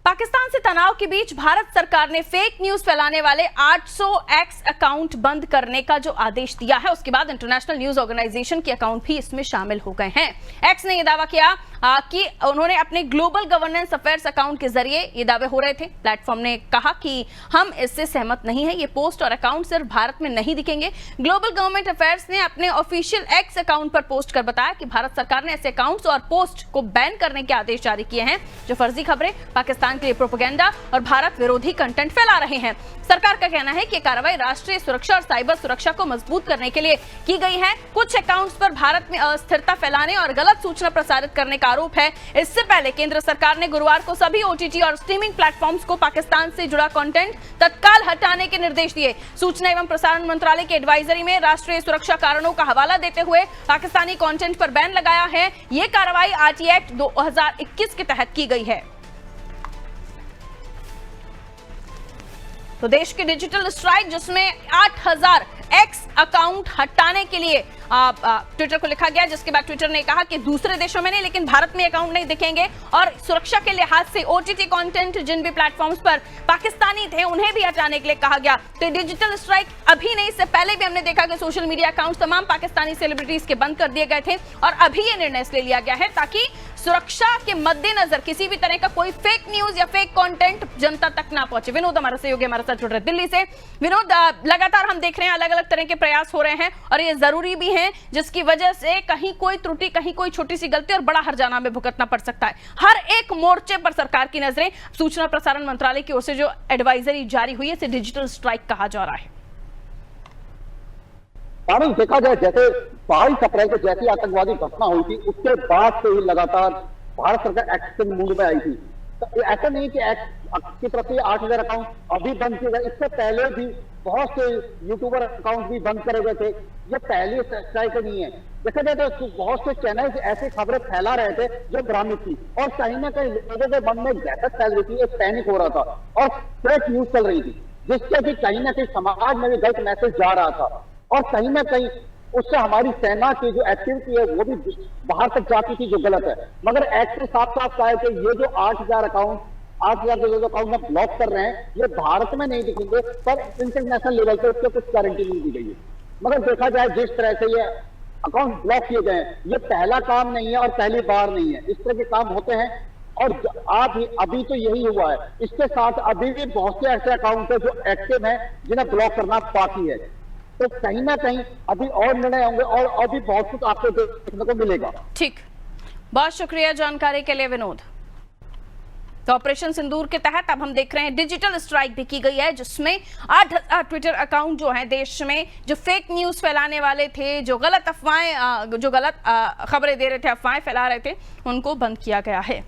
पाकिस्तान से तनाव के बीच भारत सरकार ने फेक न्यूज फैलाने वाले 800 एक्स अकाउंट बंद करने का जो आदेश दिया है, उसके बाद इंटरनेशनल न्यूज ऑर्गेनाइजेशन के अकाउंट भी इसमें शामिल हो गए हैं। एक्स ने यह दावा किया कि उन्होंने अपने ग्लोबल गवर्नेंस अफेयर्स अकाउंट के जरिए ये दावे हो रहे थे। प्लेटफॉर्म ने कहा कि हम इससे सहमत नहीं है, ये पोस्ट और अकाउंट सिर्फ भारत में नहीं दिखेंगे। ग्लोबल गवर्नमेंट अफेयर्स ने अपने ऑफिशियल एक्स अकाउंट पर पोस्ट कर बताया कि भारत सरकार ने ऐसे अकाउंट्स और पोस्ट को बैन करने के आदेश जारी किए हैं जो फर्जी खबरें, पाकिस्तान के लिए प्रोपेगेंडा और भारत विरोधी कंटेंट फैला रहे हैं। सरकार का कहना है कि कार्रवाई राष्ट्रीय सुरक्षा और साइबर सुरक्षा को मजबूत करने के लिए की गई है। कुछ अकाउंट्स पर भारत में अस्थिरता फैलाने और गलत सूचना प्रसारित करने का आरोप है। इससे पहले केंद्र सरकार ने गुरुवार को सभी ओटीटी और स्ट्रीमिंग प्लेटफॉर्म्स को पाकिस्तान से जुड़ा कंटेंट तत्काल हटाने के निर्देश दिए। सूचना एवं प्रसारण मंत्रालय के एडवाइजरी में राष्ट्रीय सुरक्षा कारणों का हवाला देते हुए पाकिस्तानी कंटेंट पर बैन लगाया है। यह कार्रवाई आरटी एक्ट 2021 के तहत की गई है। तो देश की डिजिटल स्ट्राइक, जिसमें 8000 एक्स अकाउंट हटाने के लिए ट्विटर को लिखा गया, जिसके बाद ट्विटर ने कहा कि दूसरे देशों में नहीं लेकिन भारत में अकाउंट नहीं दिखेंगे और सुरक्षा के लिहाज से ओटीटी कंटेंट जिन भी प्लेटफॉर्म्स पर पाकिस्तानी थे उन्हें भी हटाने के लिए कहा गया। तो डिजिटल स्ट्राइक अभी नहीं, इससे पहले भी हमने देखा कि सोशल मीडिया अकाउंट तमाम पाकिस्तानी सेलिब्रिटीज के बंद कर दिए गए थे और अभी ये निर्णय इसलिए लिया गया है ताकि सुरक्षा के मद्देनजर किसी भी तरह का कोई फेक न्यूज या फेक कंटेंट जनता तक ना पहुंचे। विनोद हमारा सहयोगी हमारे साथ जुड़ रहे दिल्ली से। विनोद, लगातार हम देख रहे हैं अलग अलग तरह के प्रयास हो रहे हैं और ये जरूरी भी है, जिसकी वजह से कहीं कोई त्रुटि, कहीं कोई छोटी सी गलती और बड़ा हर्जाना में भुगतना पड़ सकता है। हर एक मोर्चे पर सरकार की नजरें। सूचना प्रसारण मंत्रालय की ओर से जो एडवाइजरी जारी हुई है इसे डिजिटल स्ट्राइक कहा जा रहा है। देखा जाए, जैसे 22 अप्रैल को जैसी आतंकवादी घटना हुई थी उसके बाद से ही लगातार भारत सरकार एक्शन मूड में आई थी। तो ऐसा नहीं कि एक्ट की तरफ से 8000 अकाउंट अभी बंद किए गए, इससे पहले भी बहुत से यूट्यूबर अकाउंट भी बंद करे गए थे। ये पहली स्ट्राइक नहीं है। देखा जाए तो बहुत से चैनल ऐसी खबरें फैला रहे थे जो भ्रामक थी और कहीं ना कहीं लोगों के मन में दहशत फैल रही थी, एक पैनिक हो रहा था और फेक न्यूज चल रही थी, जिससे कि कहीं ना कहीं समाज में भी गलत मैसेज जा रहा था और कहीं ना कहीं उससे हमारी सेना की जो एक्टिविटी है वो भी बाहर तक जाती थी, जो गलत है। मगर एक्ट से साफ साफ कहा है कि ये जो 8000 के जो अकाउंट में ब्लॉक कर रहे हैं ये भारत में नहीं दिखेंगे, पर इंटरनेशनल लेवल पे उसके कुछ गारंटी नहीं दी गई है। मगर देखा जाए जिस तरह से ये अकाउंट ब्लॉक किए गए हैं, ये पहला काम नहीं है और पहली बार नहीं है। इस तरह के काम होते हैं और अभी तो यही हुआ है। इसके साथ अभी भी बहुत से ऐसे अकाउंट है जो एक्टिव हैं जिन्हें ब्लॉक करना बाकी है। तो कहीं ना कहीं अभी और निर्णय होंगे और अभी बहुत कुछ आपको देखने को मिलेगा। ठीक, बहुत शुक्रिया जानकारी के लिए विनोद। तो ऑपरेशन सिंदूर के तहत अब हम देख रहे हैं डिजिटल स्ट्राइक भी की गई है, जिसमें 8000 ट्विटर अकाउंट जो है देश में जो फेक न्यूज फैलाने वाले थे, जो गलत अफवाहें, जो गलत खबरें दे रहे थे, अफवाहें फैला रहे थे, उनको बंद किया गया है।